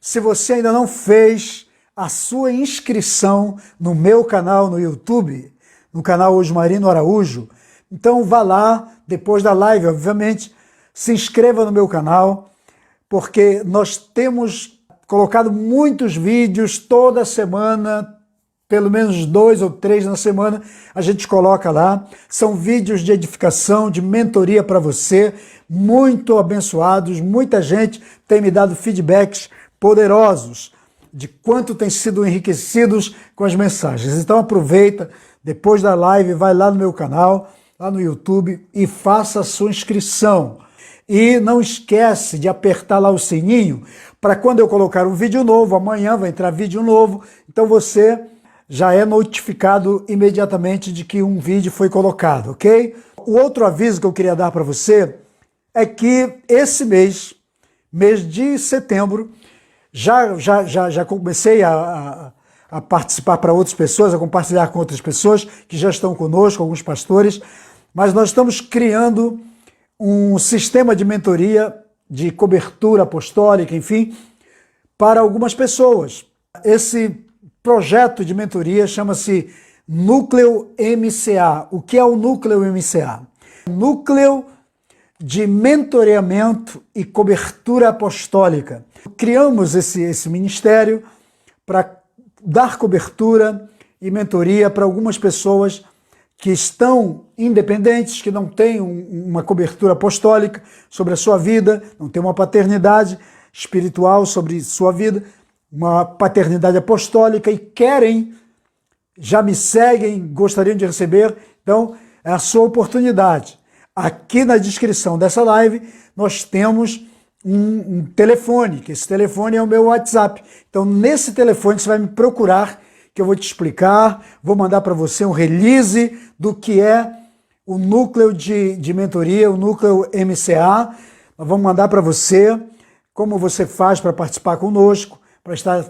se você ainda não fez a sua inscrição no meu canal no YouTube, no canal Osmarino Araújo, então vá lá, depois da live, obviamente, se inscreva no meu canal, porque nós temos colocado muitos vídeos toda semana, pelo menos 2 ou 3 na semana, a gente coloca lá. São vídeos de edificação, de mentoria para você, muito abençoados. Muita gente tem me dado feedbacks poderosos de quanto tem sido enriquecidos com as mensagens. Então aproveita, depois da live, vai lá no meu canal, lá no YouTube, e faça a sua inscrição. E não esquece de apertar lá o sininho, para quando eu colocar um vídeo novo, amanhã vai entrar vídeo novo, então você já é notificado imediatamente de que um vídeo foi colocado, ok? O outro aviso que eu queria dar para você é que esse mês de setembro, já comecei a participar para outras pessoas, a compartilhar com outras pessoas que já estão conosco, alguns pastores, mas nós estamos criando um sistema de mentoria, de cobertura apostólica, enfim, para algumas pessoas. Esse projeto de mentoria chama-se Núcleo MCA. O que é o Núcleo MCA? Núcleo de Mentoreamento e Cobertura Apostólica. Criamos esse ministério para dar cobertura e mentoria para algumas pessoas que estão independentes, que não têm uma cobertura apostólica sobre a sua vida, não têm uma paternidade espiritual sobre sua vida, uma paternidade apostólica e querem, já me seguem, gostariam de receber, então é a sua oportunidade. Aqui na descrição dessa live nós temos um telefone, que esse telefone é o meu WhatsApp. Então nesse telefone você vai me procurar, que eu vou te explicar, vou mandar para você um release do que é o núcleo de mentoria, o núcleo MCA. Nós vamos mandar para você como você faz para participar conosco, para estar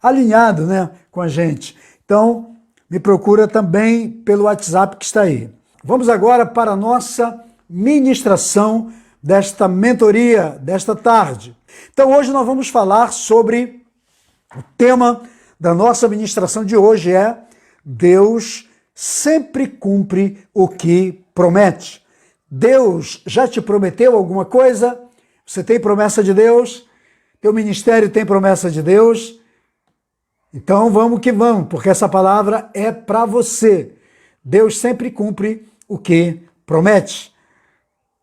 alinhado, né, com a gente. Então, me procura também pelo WhatsApp que está aí. Vamos agora para a nossa ministração desta mentoria, desta tarde. Então, hoje nós vamos falar sobre o tema da nossa ministração de hoje é Deus sempre cumpre o que promete. Deus já te prometeu alguma coisa? Você tem promessa de Deus? Teu ministério tem promessa de Deus? Então vamos que vamos, porque essa palavra é para você. Deus sempre cumpre o que promete.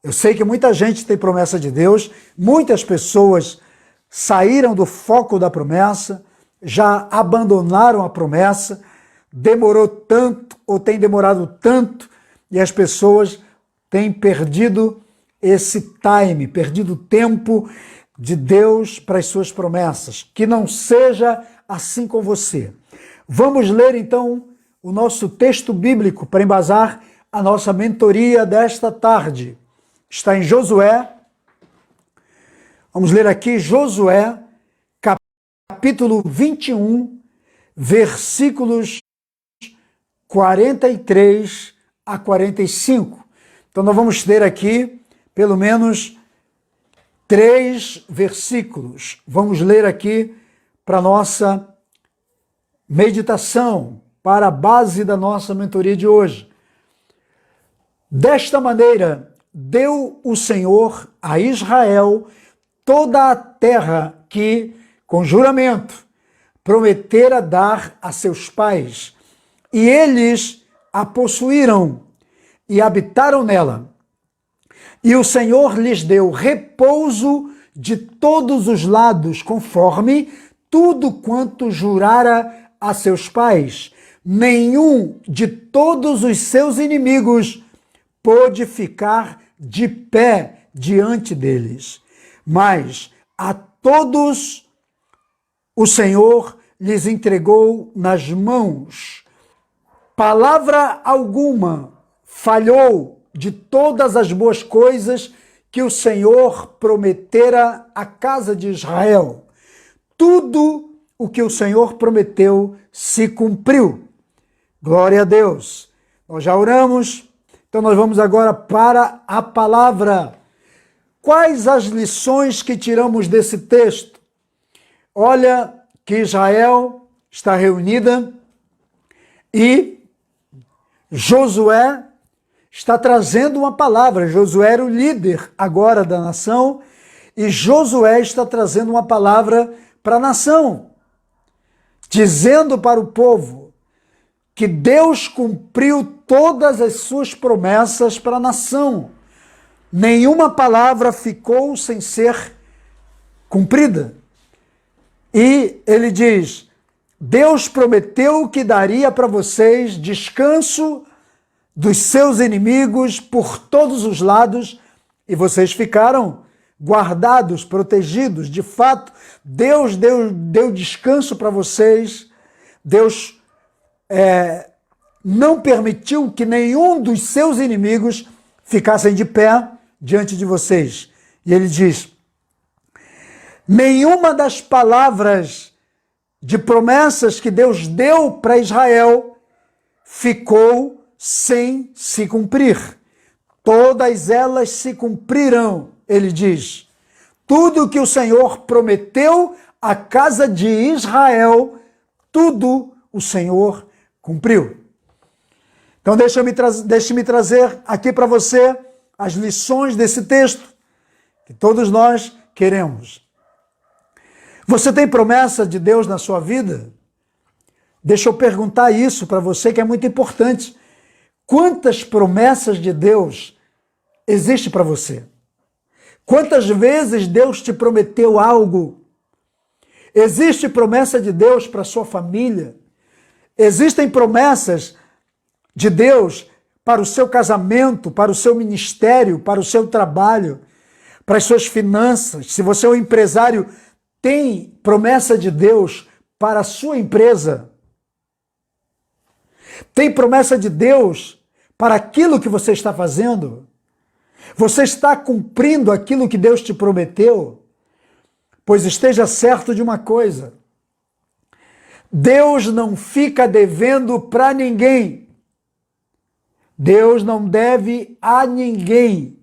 Eu sei que muita gente tem promessa de Deus, muitas pessoas saíram do foco da promessa, já abandonaram a promessa, demorou tanto ou tem demorado tanto e as pessoas têm perdido esse time, perdido o tempo de Deus para as suas promessas. Que não seja assim com você. Vamos ler então o nosso texto bíblico para embasar a nossa mentoria desta tarde. Está em Josué. Vamos ler aqui Josué, capítulo 21, versículos 43 a 45. Então nós vamos ter aqui pelo menos 3 versículos. Vamos ler aqui para nossa meditação, para a base da nossa mentoria de hoje. Desta maneira, deu o Senhor a Israel toda a terra que, com juramento, prometera dar a seus pais, e eles a possuíram e habitaram nela. E o Senhor lhes deu repouso de todos os lados, conforme tudo quanto jurara a seus pais. Nenhum de todos os seus inimigos pôde ficar de pé diante deles. Mas a todos o Senhor lhes entregou nas mãos. Palavra alguma falhou de todas as boas coisas que o Senhor prometera à casa de Israel. Tudo o que o Senhor prometeu se cumpriu. Glória a Deus. Nós já oramos, então nós vamos agora para a palavra. Quais as lições que tiramos desse texto? olha que Israel está reunida e Josué está trazendo uma palavra. Josué era o líder agora da nação e Josué está trazendo uma palavra para a nação, dizendo para o povo que Deus cumpriu todas as suas promessas para a nação. Nenhuma palavra ficou sem ser cumprida. E ele diz: Deus prometeu que daria para vocês descanso dos seus inimigos por todos os lados, e vocês ficaram guardados, protegidos. De fato, Deus deu descanso para vocês. Deus não permitiu que nenhum dos seus inimigos ficassem de pé diante de vocês. E ele diz: nenhuma das palavras de promessas que Deus deu para Israel ficou sem se cumprir. Todas elas se cumprirão, ele diz. Tudo que o Senhor prometeu à casa de Israel, tudo o Senhor cumpriu. Então deixe-me trazer aqui para você as lições desse texto que todos nós queremos. Você tem promessa de Deus na sua vida? Deixa eu perguntar isso para você, que é muito importante. Quantas promessas de Deus existe para você? Quantas vezes Deus te prometeu algo? Existe promessa de Deus para a sua família? Existem promessas de Deus para o seu casamento, para o seu ministério, para o seu trabalho, para as suas finanças? Se você é um empresário, tem promessa de Deus para a sua empresa? Tem promessa de Deus para aquilo que você está fazendo? Você está cumprindo aquilo que Deus te prometeu? Pois esteja certo de uma coisa: Deus não fica devendo para ninguém. Deus não deve a ninguém.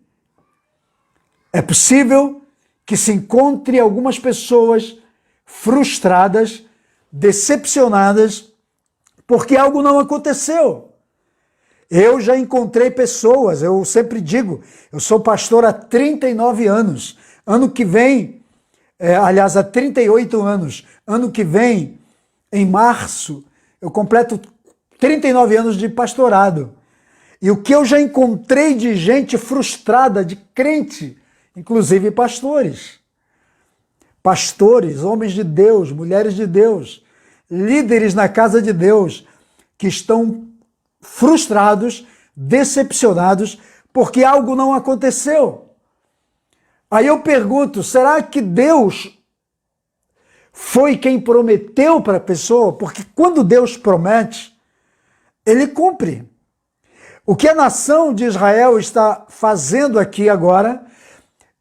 É possível que se encontre algumas pessoas frustradas, decepcionadas, porque algo não aconteceu. Eu já encontrei pessoas, eu sempre digo, eu sou pastor há 39 anos. Ano que vem, aliás, há 38 anos. Ano que vem, em março, eu completo 39 anos de pastorado. E o que eu já encontrei de gente frustrada, de crente, inclusive pastores. Pastores, homens de Deus, mulheres de Deus, líderes na casa de Deus, que estão frustrados, decepcionados, porque algo não aconteceu. Aí eu pergunto, será que Deus foi quem prometeu para a pessoa? Porque quando Deus promete, ele cumpre. O que a nação de Israel está fazendo aqui agora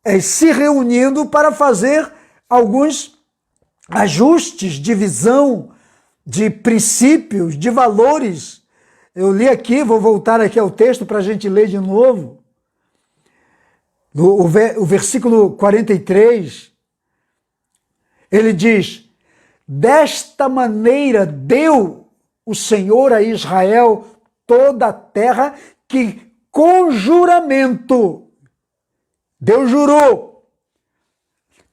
é se reunindo para fazer alguns ajustes de visão, de princípios, de valores. Eu li aqui, vou voltar aqui ao texto para a gente ler de novo. O versículo 43, ele diz: desta maneira deu o Senhor a Israel toda a terra que com juramento, Deus jurou,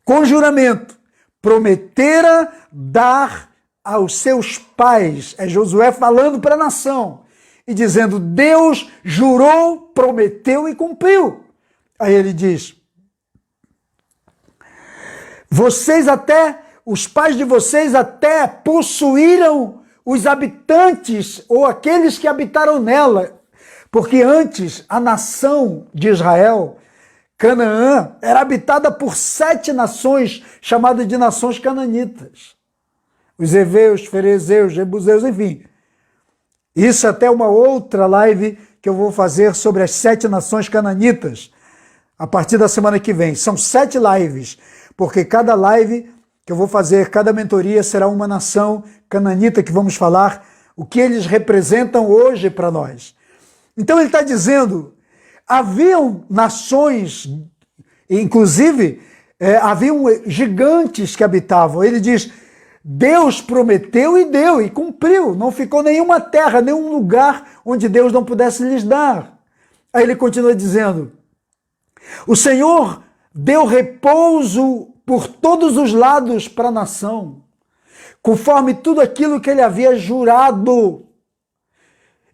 com juramento, prometera dar aos seus pais. É Josué falando para a nação e dizendo: Deus jurou, prometeu e cumpriu. Aí ele diz: os pais de vocês até possuíram os habitantes ou aqueles que habitaram nela, porque antes a nação de Israel, Canaã, era habitada por 7 nações, chamadas de nações cananitas. Os heveus, ferezeus, jebuseus, enfim. Isso até uma outra live que eu vou fazer sobre as 7 nações cananitas, a partir da semana que vem. São 7 lives, porque cada live que eu vou fazer, cada mentoria será uma nação cananita que vamos falar o que eles representam hoje para nós. Então ele está dizendo, haviam nações, inclusive haviam gigantes que habitavam. Ele diz, Deus prometeu e deu, e cumpriu. Não ficou nenhuma terra, nenhum lugar onde Deus não pudesse lhes dar. Aí ele continua dizendo, o Senhor deu repouso por todos os lados para a nação, conforme tudo aquilo que ele havia jurado.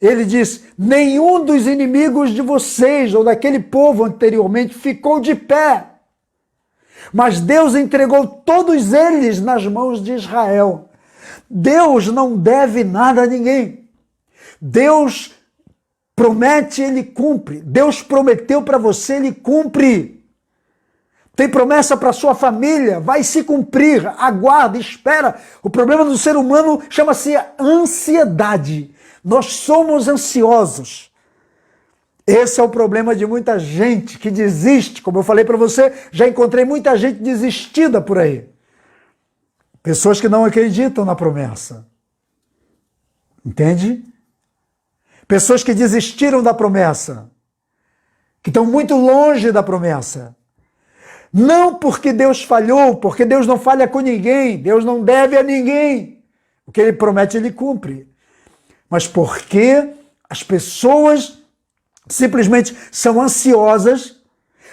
Ele diz, nenhum dos inimigos de vocês, ou daquele povo anteriormente, ficou de pé. Mas Deus entregou todos eles nas mãos de Israel. Deus não deve nada a ninguém. Deus promete, ele cumpre. Deus prometeu para você, ele cumpre. Tem promessa para sua família, vai se cumprir. Aguarda, espera. O problema do ser humano chama-se ansiedade. Nós somos ansiosos. Esse é o problema de muita gente que desiste. Como eu falei para você, já encontrei muita gente desistida por aí. Pessoas que não acreditam na promessa. Entende? Pessoas que desistiram da promessa. Que estão muito longe da promessa. Não porque Deus falhou, porque Deus não falha com ninguém. Deus não deve a ninguém. O que ele promete, ele cumpre. Mas porque as pessoas simplesmente são ansiosas,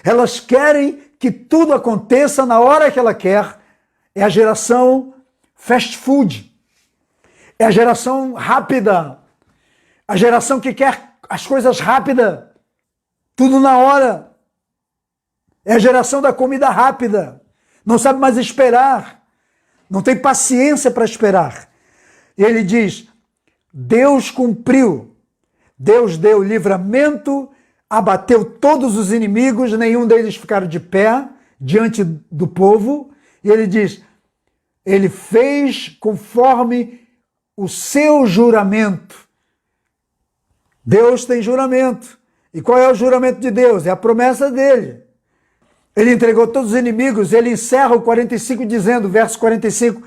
elas querem que tudo aconteça na hora que ela quer. É a geração fast food, é a geração rápida, a geração que quer as coisas rápidas, tudo na hora. É a geração da comida rápida, não sabe mais esperar, não tem paciência para esperar. E ele diz, Deus cumpriu, Deus deu livramento, abateu todos os inimigos, nenhum deles ficaram de pé diante do povo. E ele diz, ele fez conforme o seu juramento. Deus tem juramento. E qual é o juramento de Deus? É a promessa dele. Ele entregou todos os inimigos, ele encerra o 45 dizendo, verso 45,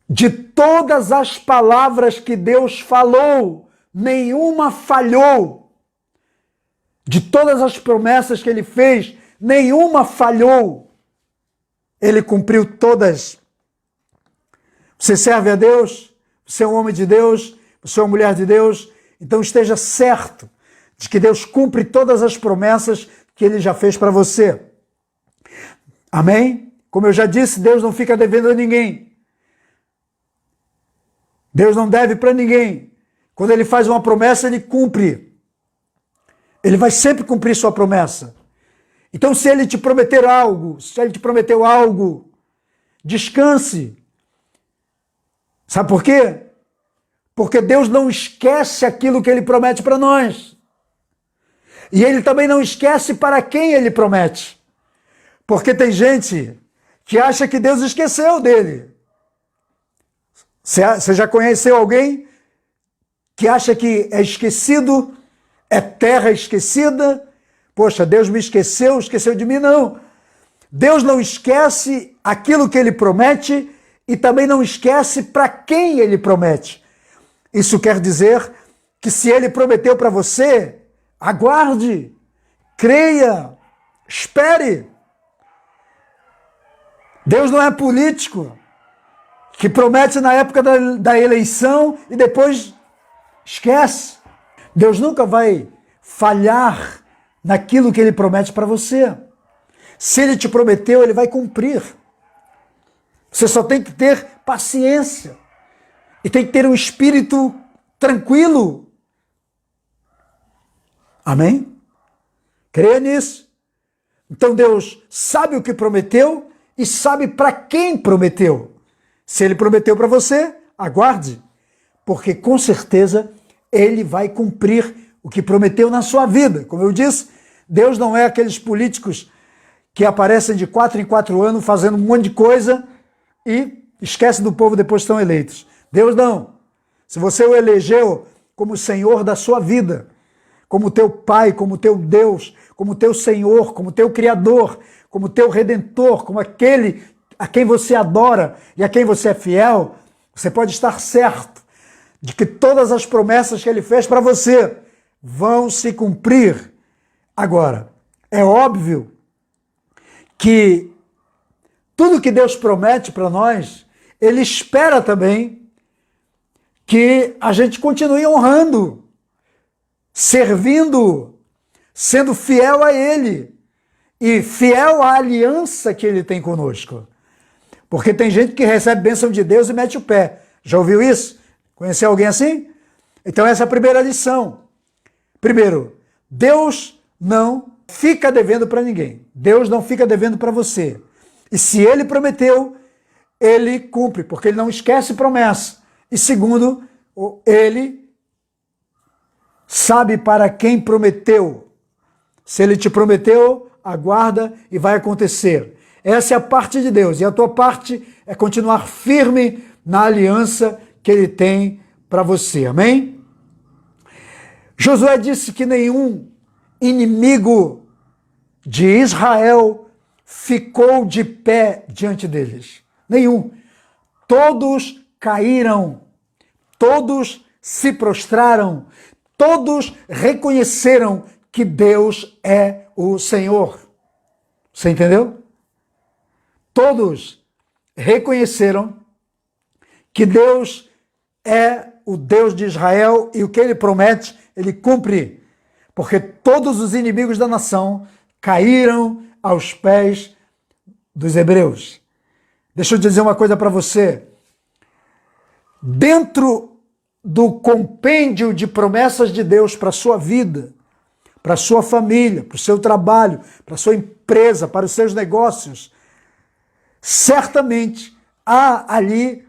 de todas as palavras que Deus falou, nenhuma falhou. De todas as promessas que ele fez, nenhuma falhou. Ele cumpriu todas. Você serve a Deus? Você é um homem de Deus? Você é uma mulher de Deus? Então esteja certo de que Deus cumpre todas as promessas que ele já fez para você. Amém? Como eu já disse, Deus não fica devendo a ninguém. Deus não deve para ninguém. Quando ele faz uma promessa, ele cumpre. Ele vai sempre cumprir sua promessa. Então, se ele te prometer algo, se ele te prometeu algo, descanse. Sabe por quê? Porque Deus não esquece aquilo que ele promete para nós. E ele também não esquece para quem ele promete. Porque tem gente que acha que Deus esqueceu dele. Você já conheceu alguém que acha que é esquecido, é terra esquecida? Poxa, Deus me esqueceu, esqueceu de mim? Não. Deus não esquece aquilo que ele promete e também não esquece para quem ele promete. Isso quer dizer que se ele prometeu para você, aguarde, creia, espere. Deus não é político que promete na época da eleição e depois esquece. Deus nunca vai falhar naquilo que ele promete para você. Se ele te prometeu, ele vai cumprir. Você só tem que ter paciência e tem que ter um espírito tranquilo. Amém? Creia nisso. Então Deus sabe o que prometeu e sabe para quem prometeu. Se ele prometeu para você, aguarde, porque com certeza ele vai cumprir o que prometeu na sua vida. Como eu disse, Deus não é aqueles políticos que aparecem de 4 em 4 anos fazendo um monte de coisa e esquece do povo depois que estão eleitos. Deus não. Se você o elegeu como Senhor da sua vida, como teu Pai, como teu Deus, como teu Senhor, como teu Criador, como teu Redentor, como aquele a quem você adora e a quem você é fiel, você pode estar certo de que todas as promessas que ele fez para você vão se cumprir. Agora, é óbvio que tudo que Deus promete para nós, Ele espera também que a gente continue honrando, servindo, sendo fiel a Ele e fiel à aliança que Ele tem conosco. Porque tem gente que recebe bênção de Deus e mete o pé. Já ouviu isso? Conheceu alguém assim? Então essa é a primeira lição. Primeiro, Deus não fica devendo para ninguém. Deus não fica devendo para você. E se Ele prometeu, Ele cumpre, porque Ele não esquece promessa. E segundo, Ele sabe para quem prometeu. Se Ele te prometeu, aguarda e vai acontecer. Essa é a parte de Deus. E a tua parte é continuar firme na aliança que Ele tem para você. Amém? Josué disse que nenhum inimigo de Israel ficou de pé diante deles. Nenhum. Todos caíram. Todos se prostraram. Todos reconheceram que Deus é o Senhor. Você entendeu? Todos reconheceram que Deus é o Deus de Israel e o que Ele promete, Ele cumpre. Porque todos os inimigos da nação caíram aos pés dos hebreus. Deixa eu dizer uma coisa para você. Dentro do compêndio de promessas de Deus para a sua vida, para a sua família, para o seu trabalho, para a sua empresa, para os seus negócios, certamente há ali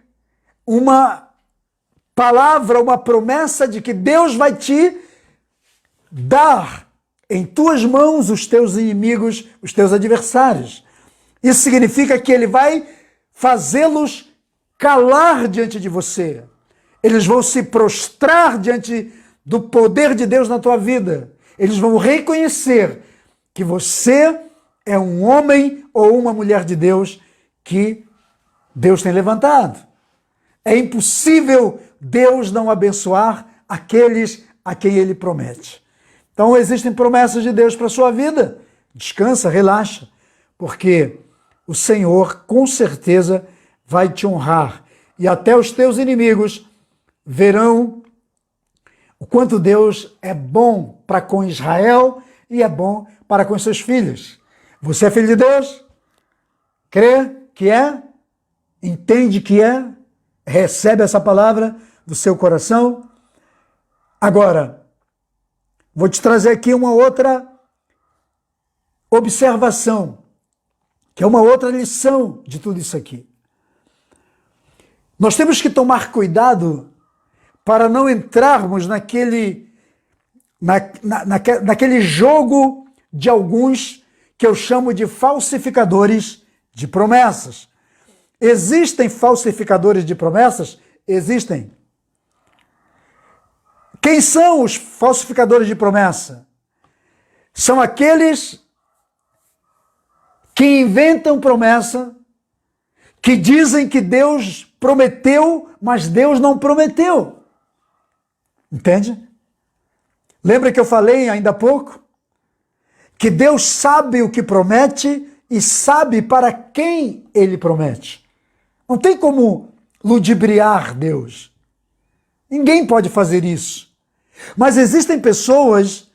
uma palavra, uma promessa de que Deus vai te dar em tuas mãos os teus inimigos, os teus adversários. Isso significa que Ele vai fazê-los calar diante de você. Eles vão se prostrar diante do poder de Deus na tua vida. Eles vão reconhecer que você é um homem ou uma mulher de Deus que Deus tem levantado. É impossível Deus não abençoar aqueles a quem Ele promete. Então existem promessas de Deus para a sua vida. Descansa, relaxa, porque o Senhor com certeza vai te honrar. E até os teus inimigos verão o quanto Deus é bom para com Israel e é bom para com seus filhos. Você é filho de Deus? Crê que é? Entende que é? Recebe essa palavra do seu coração? Agora, vou te trazer aqui uma outra observação, que é uma outra lição de tudo isso aqui. Nós temos que tomar cuidado para não entrarmos naquele jogo de alguns que eu chamo de falsificadores de promessas. Existem falsificadores de promessas? Existem. Quem são os falsificadores de promessa? São aqueles que inventam promessa, que dizem que Deus prometeu, mas Deus não prometeu. Entende? Lembra que eu falei ainda há pouco? Que Deus sabe o que promete e sabe para quem Ele promete. Não tem como ludibriar Deus. Ninguém pode fazer isso. Mas existem pessoas,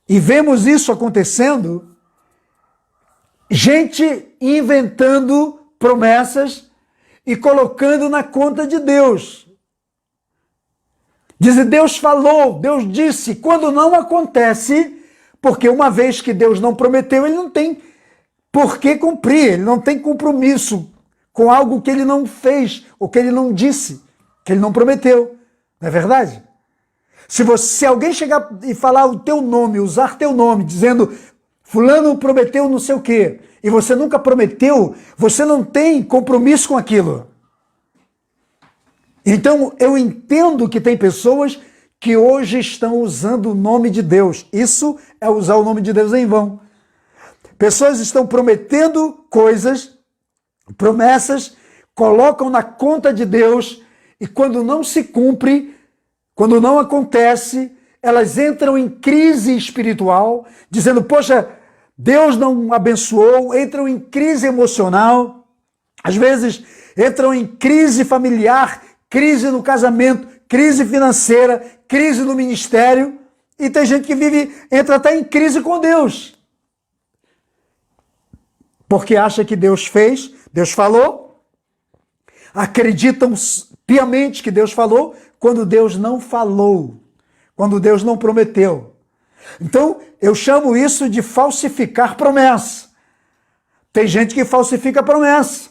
e vemos isso acontecendo, gente inventando promessas e colocando na conta de Deus. Diz, Deus falou, Deus disse, quando não acontece, porque uma vez que Deus não prometeu, Ele não tem por que cumprir, Ele não tem compromisso com algo que Ele não fez, ou que Ele não disse, que Ele não prometeu. Não é verdade? Se alguém chegar e falar o teu nome, usar teu nome, dizendo fulano prometeu não sei o quê, e você nunca prometeu, você não tem compromisso com aquilo. Então eu entendo que tem pessoas que hoje estão usando o nome de Deus. Isso é usar o nome de Deus em vão. Pessoas estão prometendo coisas, promessas, colocam na conta de Deus, e quando não se cumpre, quando não acontece, elas entram em crise espiritual, dizendo, poxa, Deus não abençoou, entram em crise emocional, às vezes entram em crise familiar, crise no casamento, crise financeira, crise no ministério, e tem gente que entra até em crise com Deus. Porque acha que Deus fez, Deus falou, acreditam piamente que Deus falou, quando Deus não falou, quando Deus não prometeu. Então, eu chamo isso de falsificar promessa. Tem gente que falsifica promessa.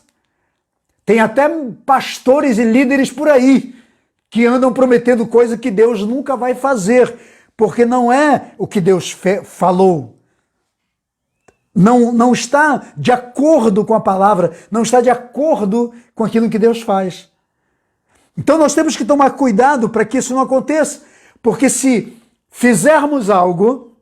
Tem até pastores e líderes por aí que andam prometendo coisa que Deus nunca vai fazer, porque não é o que Deus falou. Não está de acordo com a palavra, não está de acordo com aquilo que Deus faz. Então nós temos que tomar cuidado para que isso não aconteça, porque se fizermos algo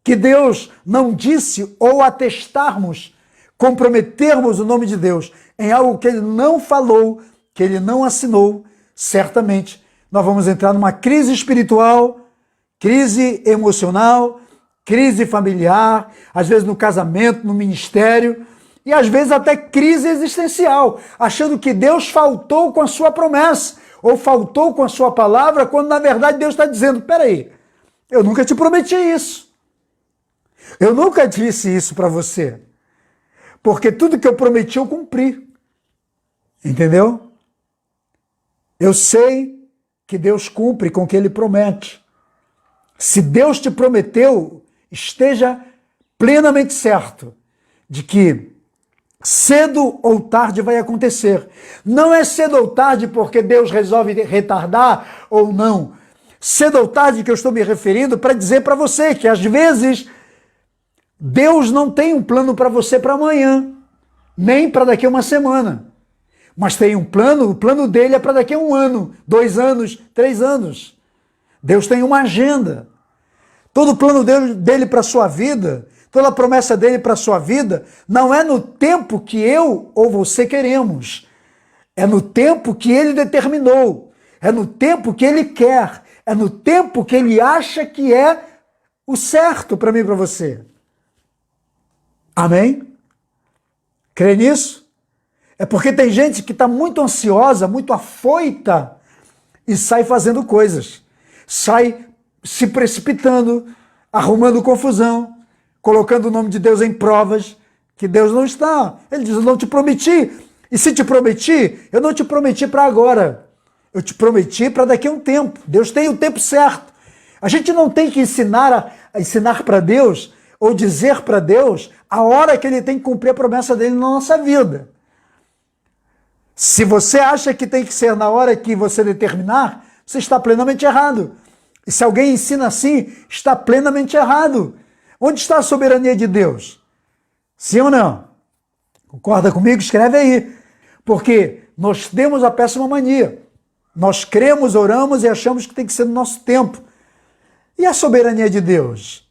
que Deus não disse, ou atestarmos, comprometermos o nome de Deus em algo que Ele não falou, que Ele não assinou, certamente nós vamos entrar numa crise espiritual, crise emocional, crise familiar, às vezes no casamento, no ministério, e às vezes até crise existencial, achando que Deus faltou com a sua promessa, ou faltou com a sua palavra, quando na verdade Deus está dizendo, peraí, eu nunca te prometi isso. Eu nunca disse isso para você. Porque tudo que eu prometi eu cumpri. Entendeu? Eu sei que Deus cumpre com o que Ele promete. Se Deus te prometeu, esteja plenamente certo de que cedo ou tarde vai acontecer. Não é cedo ou tarde porque Deus resolve retardar ou não. Cedo ou tarde que eu estou me referindo para dizer para você que às vezes Deus não tem um plano para você para amanhã, nem para daqui a uma semana. Mas tem um plano, o plano dele é para daqui a 1 ano, 2 anos, 3 anos. Deus tem uma agenda. Todo o plano dele para a sua vida, toda a promessa dele para a sua vida, não é no tempo que eu ou você queremos. É no tempo que ele determinou. É no tempo que ele quer. É no tempo que ele acha que é o certo para mim e para você. Amém? Crê nisso? É porque tem gente que está muito ansiosa, muito afoita e sai fazendo coisas. Sai se precipitando, arrumando confusão, colocando o nome de Deus em provas que Deus não está. Ele diz, eu não te prometi. E se te prometi, eu não te prometi para agora. Eu te prometi para daqui a um tempo. Deus tem o tempo certo. A gente não tem que ensinar para Deus ou dizer para Deus a hora que Ele tem que cumprir a promessa dele na nossa vida. Se você acha que tem que ser na hora que você determinar, você está plenamente errado. E se alguém ensina assim, está plenamente errado. Onde está a soberania de Deus? Sim ou não? Concorda comigo? Escreve aí. Porque nós temos a péssima mania. Nós cremos, oramos e achamos que tem que ser no nosso tempo. E a soberania de Deus?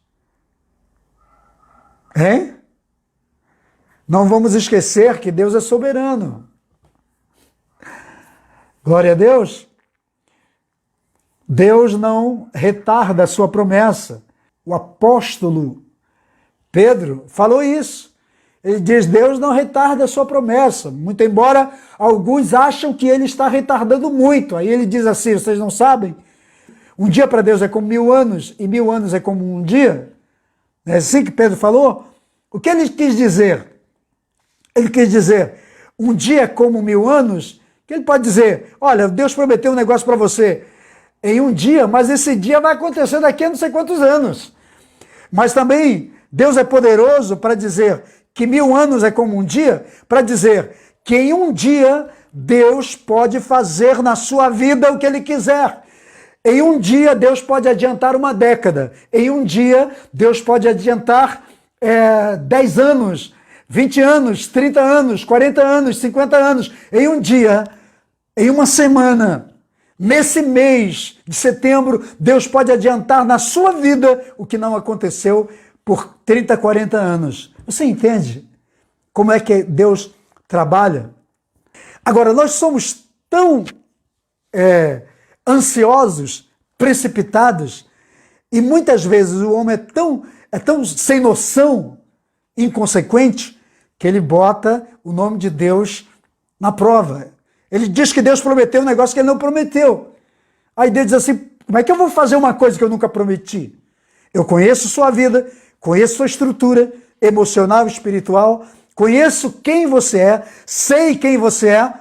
Hein? Não vamos esquecer que Deus é soberano. Glória a Deus. Deus não retarda a sua promessa. O apóstolo Pedro falou isso. Ele diz, Deus não retarda a sua promessa, muito embora alguns acham que ele está retardando muito. Aí ele diz assim, vocês não sabem? Um dia para Deus é como 1000 anos, e 1000 anos é como um dia. Não é assim que Pedro falou? O que ele quis dizer? Ele quis dizer, um dia é como 1000 anos, que ele pode dizer, olha, Deus prometeu um negócio para você em um dia, mas esse dia vai acontecer daqui a não sei quantos anos. Mas também Deus é poderoso para dizer que 1000 anos é como um dia, para dizer que em um dia Deus pode fazer na sua vida o que Ele quiser. Em um dia Deus pode adiantar uma década. Em um dia Deus pode adiantar 10 anos, 20 anos, 30 anos, 40 anos, 50 anos. Em um dia, em uma semana, nesse mês de setembro, Deus pode adiantar na sua vida o que não aconteceu por 30, 40 anos. Você entende como é que Deus trabalha? Agora, nós somos tão ansiosos, precipitados, e muitas vezes o homem é tão sem noção inconsequente que ele bota o nome de Deus na prova. Ele diz que Deus prometeu um negócio que ele não prometeu. Aí Deus diz assim, como é que eu vou fazer uma coisa que eu nunca prometi? Eu conheço sua vida, conheço sua estrutura emocional e espiritual, conheço quem você é, sei quem você é,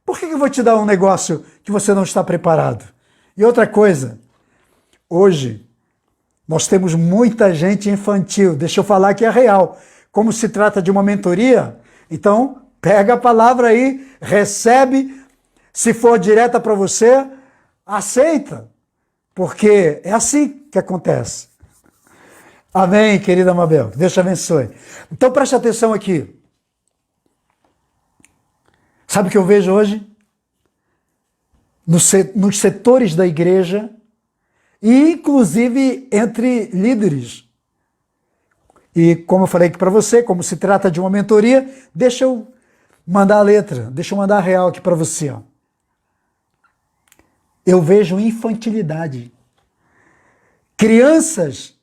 por que eu vou te dar um negócio que você não está preparado? E outra coisa, hoje nós temos muita gente infantil, deixa eu falar que é real. Como se trata de uma mentoria, então pega a palavra aí, recebe, se for direta para você, aceita, porque é assim que acontece. Amém, querida Mabel, Deus te abençoe. Então preste atenção aqui. Sabe o que eu vejo hoje? Nos setores da igreja, e inclusive entre líderes. E como eu falei aqui para você, como se trata de uma mentoria, deixa eu mandar a letra, deixa eu mandar a real aqui para você. Ó. Eu vejo infantilidade. Crianças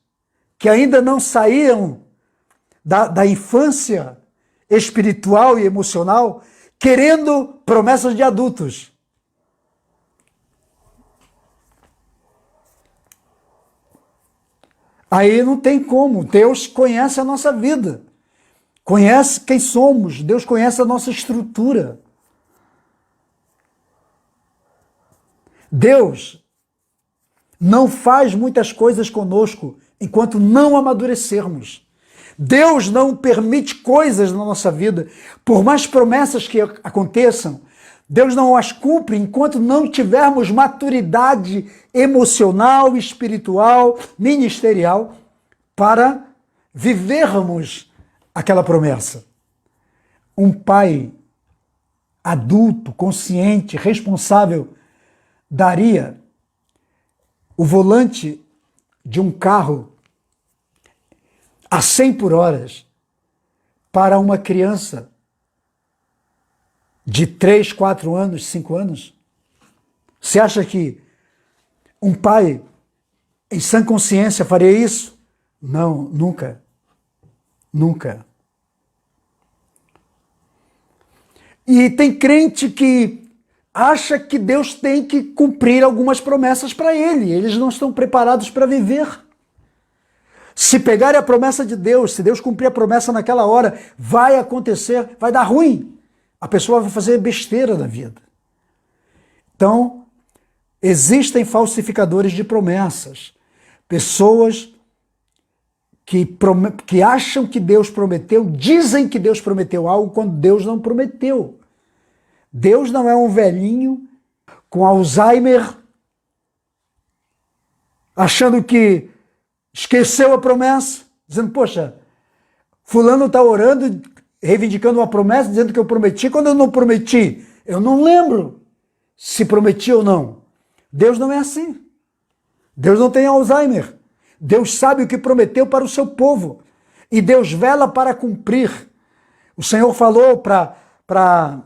que ainda não saíram da infância espiritual e emocional, querendo promessas de adultos. Aí não tem como. Deus conhece a nossa vida. Conhece quem somos. Deus conhece a nossa estrutura. Deus não faz muitas coisas conosco enquanto não amadurecermos. Deus não permite coisas na nossa vida, por mais promessas que aconteçam, Deus não as cumpre enquanto não tivermos maturidade emocional, espiritual, ministerial para vivermos aquela promessa. Um pai adulto, consciente, responsável, daria o volante de um carro a 100 por hora para uma criança de 3, 4 anos, 5 anos? Você acha que um pai em sã consciência faria isso? Não, nunca. Nunca. E tem crente que acha que Deus tem que cumprir algumas promessas para ele. Eles não estão preparados para viver. Se pegarem a promessa de Deus, se Deus cumprir a promessa naquela hora, vai acontecer, vai dar ruim. A pessoa vai fazer besteira da vida. Então, existem falsificadores de promessas. Pessoas que acham que Deus prometeu, dizem que Deus prometeu algo quando Deus não prometeu. Deus não é um velhinho com Alzheimer, achando que esqueceu a promessa, dizendo, poxa, fulano está orando, reivindicando uma promessa, dizendo que eu prometi, quando eu não prometi, eu não lembro se prometi ou não. Deus não é assim. Deus não tem Alzheimer. Deus sabe o que prometeu para o seu povo. E Deus vela para cumprir. O Senhor falou para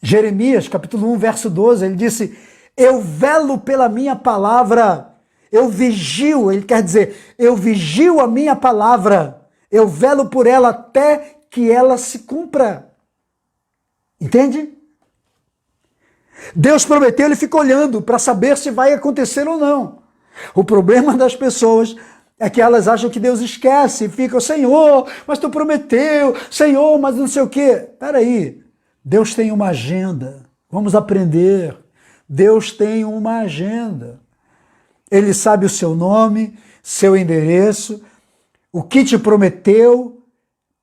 Jeremias, capítulo 1, verso 12, ele disse, eu velo pela minha palavra, eu vigio, ele quer dizer, eu vigio a minha palavra, eu velo por ela até que ela se cumpra. Entende? Deus prometeu, ele fica olhando para saber se vai acontecer ou não. O problema das pessoas é que elas acham que Deus esquece, ficam, Senhor, mas tu prometeu, Senhor, mas não sei o quê. Espera aí, Deus tem uma agenda, vamos aprender. Deus tem uma agenda. Ele sabe o seu nome, seu endereço, o que te prometeu,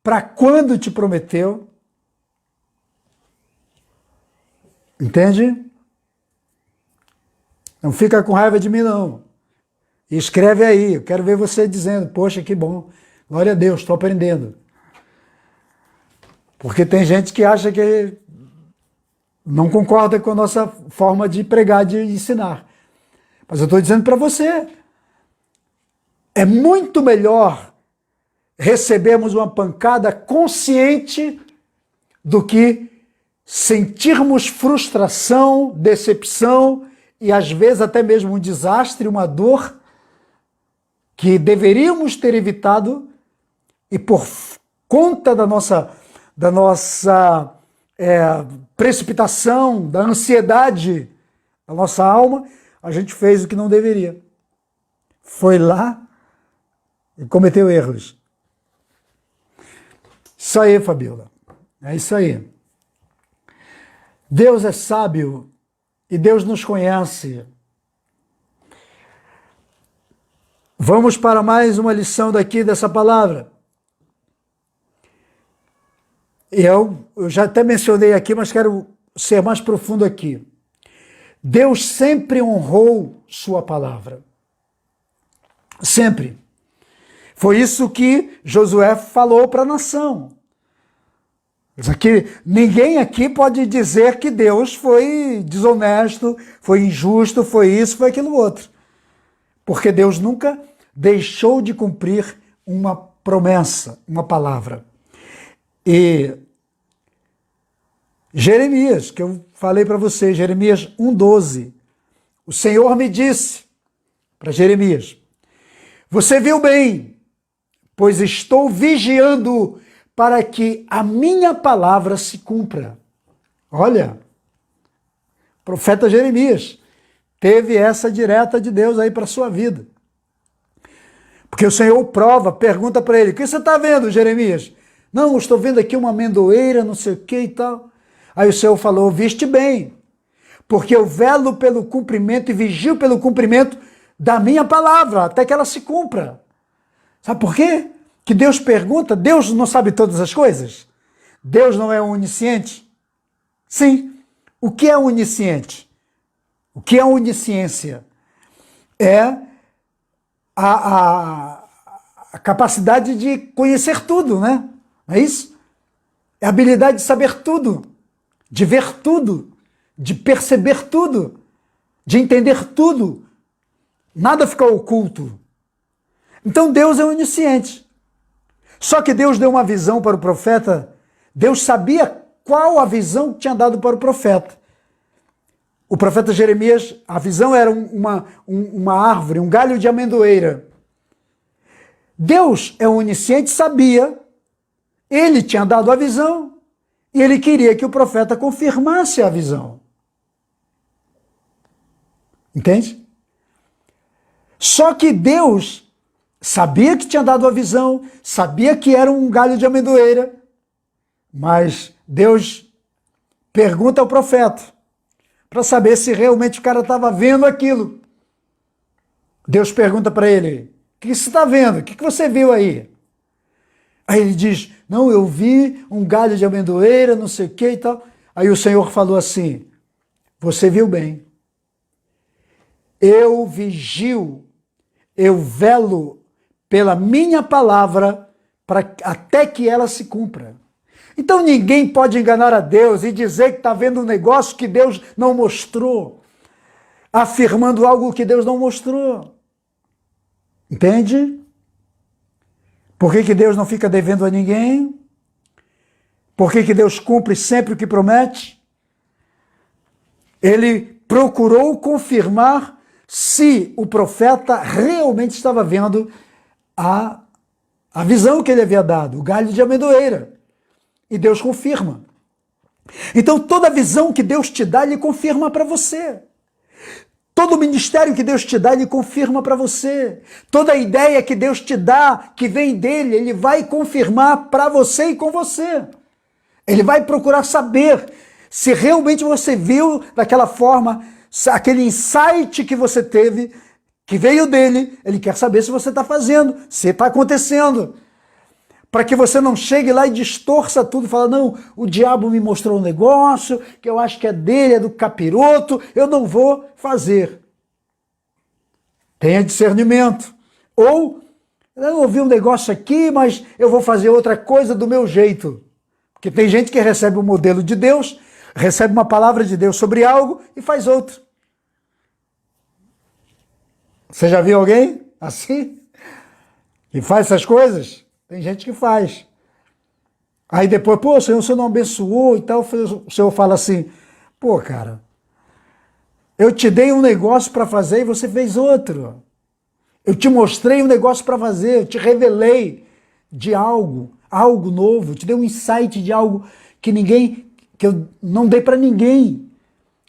para quando te prometeu. Entende? Não fica com raiva de mim, não. E escreve aí, eu quero ver você dizendo, poxa, que bom, glória a Deus, estou aprendendo. Porque tem gente que acha que não concorda com a nossa forma de pregar, de ensinar. Mas eu estou dizendo para você, é muito melhor recebermos uma pancada consciente do que sentirmos frustração, decepção e às vezes até mesmo um desastre, uma dor que deveríamos ter evitado e por conta da nossa precipitação, da ansiedade da nossa alma, a gente fez o que não deveria. Foi lá e cometeu erros. Isso aí, Fabiola. É isso aí. Deus é sábio e Deus nos conhece. Vamos para mais uma lição daqui dessa palavra. Eu já até mencionei aqui, mas quero ser mais profundo aqui. Deus sempre honrou sua palavra. Sempre. Foi isso que Josué falou para a nação. Ninguém aqui pode dizer que Deus foi desonesto, foi injusto, foi isso, foi aquilo outro. Porque Deus nunca deixou de cumprir uma promessa, uma palavra. E Jeremias, que eu falei para você, Jeremias 1,12, o Senhor me disse para Jeremias: você viu bem, pois estou vigiando para que a minha palavra se cumpra. Olha, profeta Jeremias teve essa direta de Deus aí para a sua vida. Porque o Senhor prova, pergunta para ele: o que você está vendo, Jeremias? Não, eu estou vendo aqui uma amendoeira, não sei o que e tal. Aí o Senhor falou: viste bem, porque eu velo pelo cumprimento e vigio pelo cumprimento da minha palavra, até que ela se cumpra. Sabe por quê? Que Deus pergunta, Deus não sabe todas as coisas? Deus não é onisciente? Sim. O que é onisciente? O que é onisciência? É a capacidade de conhecer tudo, né? Não é isso? É a habilidade de saber tudo, de ver tudo, de perceber tudo, de entender tudo. Nada fica oculto. Então Deus é onisciente. Só que Deus deu uma visão para o profeta, Deus sabia qual a visão que tinha dado para o profeta. O profeta Jeremias, a visão era uma árvore, um galho de amendoeira. Deus é onisciente, sabia, ele tinha dado a visão e ele queria que o profeta confirmasse a visão. Entende? Só que Deus sabia que tinha dado a visão, sabia que era um galho de amendoeira, mas Deus pergunta ao profeta para saber se realmente o cara estava vendo aquilo. Deus pergunta para ele: o que você está vendo? O que você viu aí? Aí ele diz: não, eu vi um galho de amendoeira, não sei o que e tal. Aí o Senhor falou assim: você viu bem. Eu vigio, eu velo pela minha palavra até que ela se cumpra. Então ninguém pode enganar a Deus e dizer que está vendo um negócio que Deus não mostrou, afirmando algo que Deus não mostrou. Entende? Por que Deus não fica devendo a ninguém? Por que Deus cumpre sempre o que promete? Ele procurou confirmar se o profeta realmente estava vendo a visão que ele havia dado, o galho de amendoeira. E Deus confirma. Então toda visão que Deus te dá, Ele confirma para você. Todo ministério que Deus te dá, Ele confirma para você. Toda ideia que Deus te dá, que vem dEle, Ele vai confirmar para você e com você. Ele vai procurar saber se realmente você viu daquela forma, aquele insight que você teve, que veio dEle, Ele quer saber se você está fazendo, se está acontecendo. Para que você não chegue lá e distorça tudo e fale: não, o diabo me mostrou um negócio que eu acho que é dele, é do capiroto, eu não vou fazer. Tenha discernimento. Ou, eu ouvi um negócio aqui, mas eu vou fazer outra coisa do meu jeito. Porque tem gente que recebe um modelo de Deus, recebe uma palavra de Deus sobre algo e faz outro. Você já viu alguém assim? Que faz essas coisas? Tem gente que faz. Aí depois, pô, Senhor, o Senhor não abençoou e tal. O Senhor fala assim: pô, cara, eu te dei um negócio para fazer e você fez outro. Eu te mostrei um negócio para fazer, eu te revelei. de algo novo, te deu um insight de algo que eu não dei para ninguém.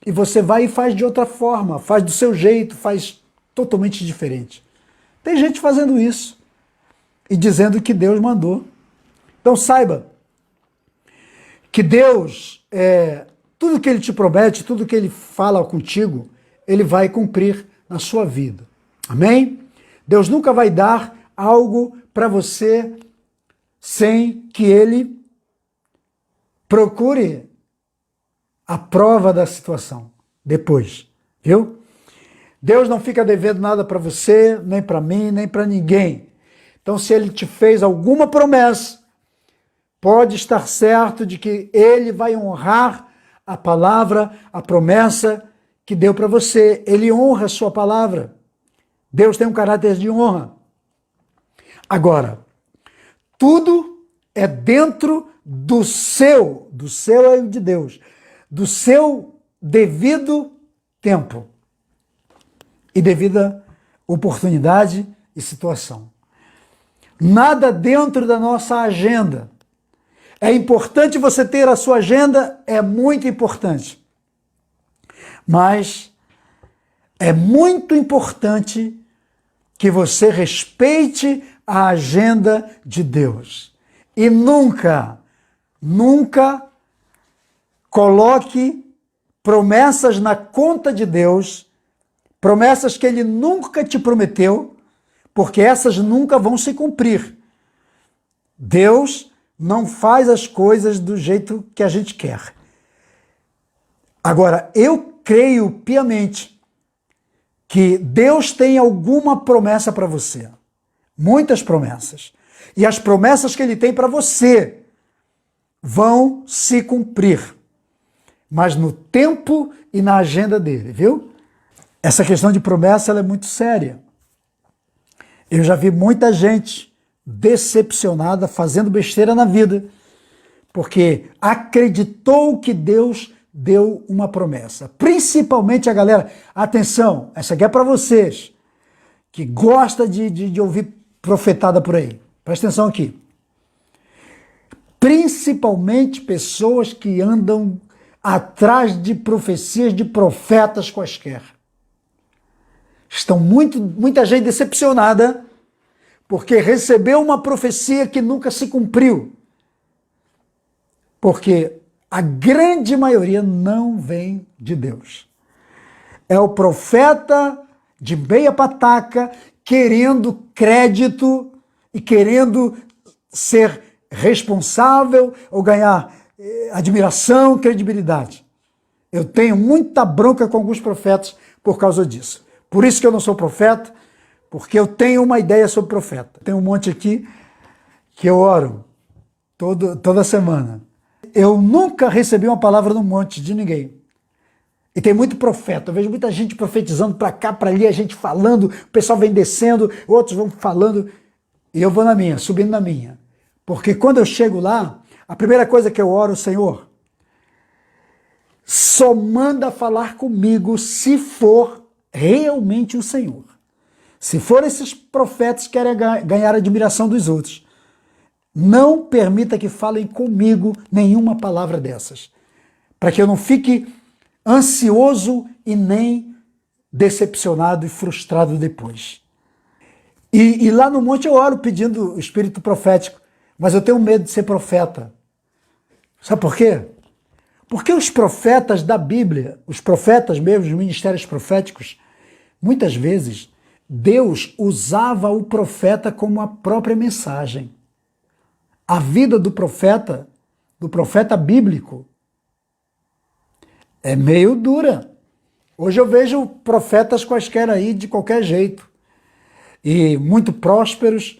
E você vai e faz de outra forma, faz do seu jeito, faz totalmente diferente. Tem gente fazendo isso e dizendo que Deus mandou. Então saiba que Deus, tudo que Ele te promete, tudo que Ele fala contigo, Ele vai cumprir na sua vida. Amém? Deus nunca vai dar algo para você sem que Ele procure a prova da situação depois, viu? Deus não fica devendo nada para você, nem para mim, nem para ninguém. Então, se Ele te fez alguma promessa, pode estar certo de que Ele vai honrar a palavra, a promessa que deu para você. Ele honra a sua palavra. Deus tem um caráter de honra. Agora, tudo é dentro do seu é de Deus, do seu devido tempo e devida oportunidade e situação. Nada dentro da nossa agenda. É importante você ter a sua agenda, é muito importante. Mas é muito importante que você respeite a agenda de Deus. E nunca coloque promessas na conta de Deus, promessas que Ele nunca te prometeu, porque essas nunca vão se cumprir. Deus não faz as coisas do jeito que a gente quer. Agora, eu creio piamente que Deus tem alguma promessa para você. Muitas promessas. E as promessas que Ele tem para você vão se cumprir. Mas no tempo e na agenda dele, viu? Essa questão de promessa ela é muito séria. Eu já vi muita gente decepcionada, fazendo besteira na vida, porque acreditou que Deus deu uma promessa. Principalmente a galera, atenção, essa aqui é para vocês, que gosta de ouvir profetada por aí. Presta atenção aqui. Principalmente pessoas que andam atrás de profecias de profetas quaisquer. Muita gente decepcionada porque recebeu uma profecia que nunca se cumpriu. Porque a grande maioria não vem de Deus. É o profeta de meia pataca querendo crédito e querendo ser responsável ou ganhar admiração, credibilidade. Eu tenho muita bronca com alguns profetas por causa disso. Por isso que eu não sou profeta, porque eu tenho uma ideia sobre profeta. Tem um monte aqui que eu oro toda semana. Eu nunca recebi uma palavra no monte de ninguém. E tem muito profeta. Eu vejo muita gente profetizando para cá, para ali, a gente falando, o pessoal vem descendo, outros vão falando, e eu vou na minha, subindo na minha. Porque quando eu chego lá, a primeira coisa que eu oro, Senhor, só manda falar comigo se for realmente o Senhor. Se for esses profetas que querem ganhar a admiração dos outros, não permita que falem comigo nenhuma palavra dessas, para que eu não fique ansioso e nem decepcionado e frustrado depois. E lá no monte eu oro pedindo o espírito profético, mas eu tenho medo de ser profeta. Sabe por quê? Porque os profetas da Bíblia, os profetas mesmo, os ministérios proféticos, muitas vezes Deus usava o profeta como a própria mensagem. A vida do profeta bíblico, é meio dura. Hoje eu vejo profetas quaisquer aí de qualquer jeito. E muito prósperos,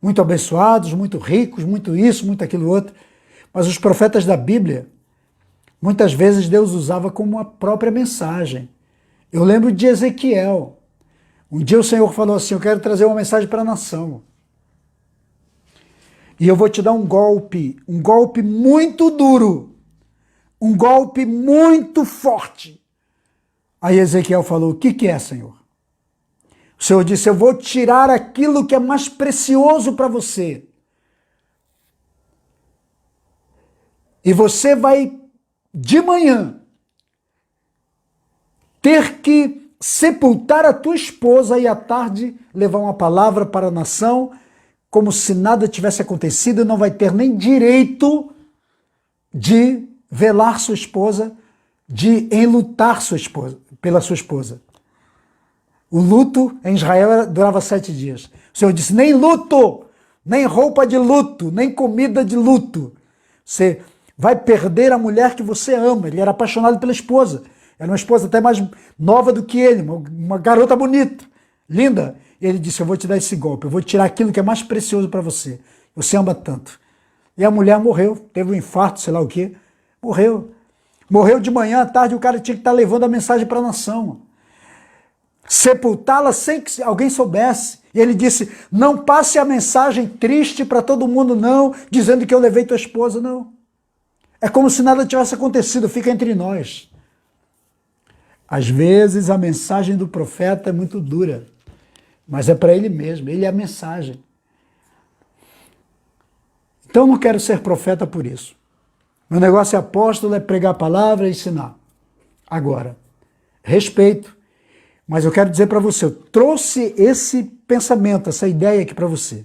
muito abençoados, muito ricos, muito isso, muito aquilo outro. Mas os profetas da Bíblia, muitas vezes Deus usava como a própria mensagem. Eu lembro de Ezequiel. Um dia o Senhor falou assim, eu quero trazer uma mensagem para a nação. E eu vou te dar um golpe muito duro, um golpe muito forte. Aí Ezequiel falou, o que é, Senhor? O Senhor disse, eu vou tirar aquilo que é mais precioso para você. e você vai, de manhã, ter que sepultar a tua esposa e à tarde levar uma palavra para a nação, como se nada tivesse acontecido, e não vai ter nem direito de velar sua esposa, de enlutar sua esposa, pela sua esposa. O luto em Israel durava 7 dias. O Senhor disse, nem luto, nem roupa de luto, nem comida de luto. Você vai perder a mulher que você ama. Ele era apaixonado pela esposa. Era uma esposa até mais nova do que ele, uma garota bonita, linda. E ele disse, eu vou te dar esse golpe, eu vou tirar aquilo que é mais precioso para você. Você ama tanto. E a mulher morreu, teve um infarto, sei lá o quê. Morreu. Morreu de manhã, à tarde, o cara tinha que estar levando a mensagem para a nação. Sepultá-la sem que alguém soubesse. E ele disse, não passe a mensagem triste para todo mundo, não, dizendo que eu levei tua esposa, não. É como se nada tivesse acontecido, fica entre nós. Às vezes a mensagem do profeta é muito dura, mas é para ele mesmo, ele é a mensagem. Então eu não quero ser profeta por isso. Meu negócio é apóstolo, é pregar a palavra e ensinar. Agora, respeito, mas eu quero dizer para você, eu trouxe esse pensamento, essa ideia aqui para você,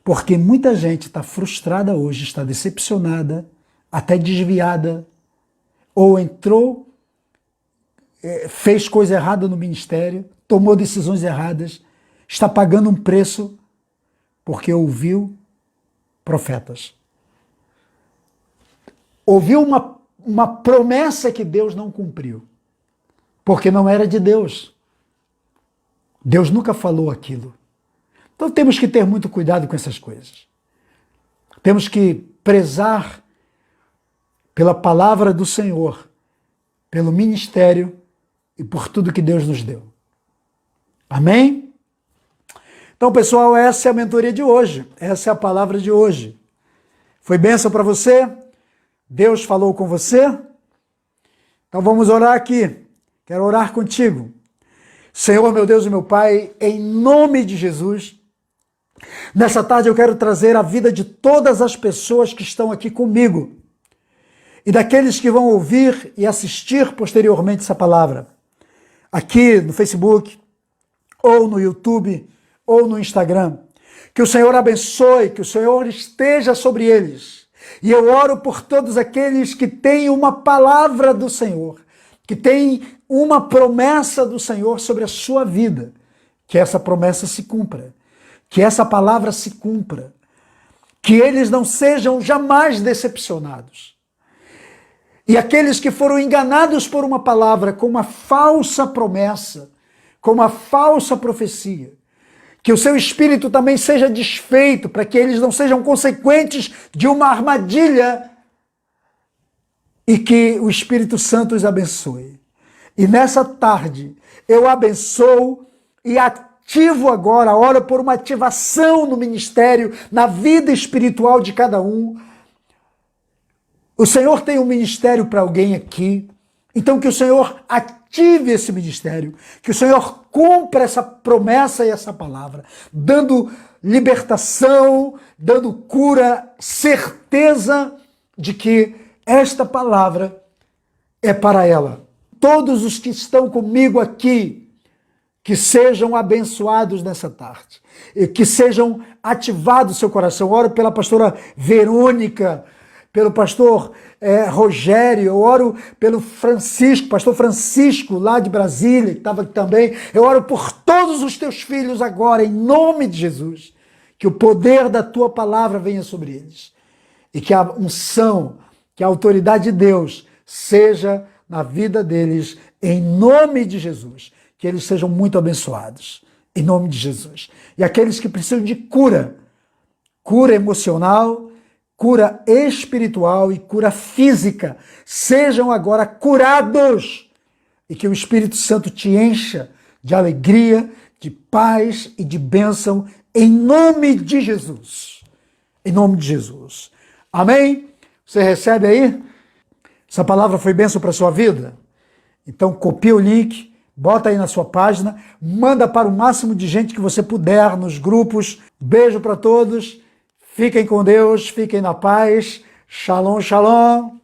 porque muita gente está frustrada hoje, está decepcionada, até desviada, ou entrou, fez coisa errada no ministério, tomou decisões erradas, está pagando um preço porque ouviu profetas. Ouviu uma promessa que Deus não cumpriu, porque não era de Deus. Deus nunca falou aquilo. Então temos que ter muito cuidado com essas coisas. Temos que prezar pela palavra do Senhor, pelo ministério e por tudo que Deus nos deu. Amém? Então, pessoal, essa é a mentoria de hoje. Essa é a palavra de hoje. Foi bênção para você? Deus falou com você? Então vamos orar aqui. Quero orar contigo. Senhor, meu Deus e meu Pai, em nome de Jesus, nessa tarde eu quero trazer a vida de todas as pessoas que estão aqui comigo e daqueles que vão ouvir e assistir posteriormente essa palavra, aqui no Facebook, ou no YouTube, ou no Instagram. Que o Senhor abençoe, que o Senhor esteja sobre eles. E eu oro por todos aqueles que têm uma palavra do Senhor, que têm uma promessa do Senhor sobre a sua vida. Que essa promessa se cumpra, que essa palavra se cumpra, que eles não sejam jamais decepcionados. E aqueles que foram enganados por uma palavra, com uma falsa promessa, com uma falsa profecia, que o seu espírito também seja desfeito, para que eles não sejam consequentes de uma armadilha, e que o Espírito Santo os abençoe. E nessa tarde, eu abençoo e ativo agora, oro por uma ativação no ministério, na vida espiritual de cada um. O Senhor tem um ministério para alguém aqui, então que o Senhor ative esse ministério, que o Senhor cumpra essa promessa e essa palavra, dando libertação, dando cura, certeza de que esta palavra é para ela. Todos os que estão comigo aqui, que sejam abençoados nessa tarde, e que sejam ativados seu coração. Oro pela pastora Verônica, pelo pastor Rogério, eu oro pelo Francisco, pastor Francisco, lá de Brasília, que estava aqui também. Eu oro por todos os teus filhos agora, em nome de Jesus, que o poder da tua palavra venha sobre eles, e que a unção, que a autoridade de Deus seja na vida deles, em nome de Jesus, que eles sejam muito abençoados, em nome de Jesus. E aqueles que precisam de cura, cura emocional, cura espiritual e cura física, sejam agora curados, e que o Espírito Santo te encha de alegria, de paz e de bênção, em nome de Jesus. Em nome de Jesus. Amém? Você recebe aí? Essa palavra foi bênção para a sua vida? Então copia o link, bota aí na sua página, manda para o máximo de gente que você puder nos grupos. Beijo para todos. Fiquem com Deus, fiquem na paz. Shalom, shalom.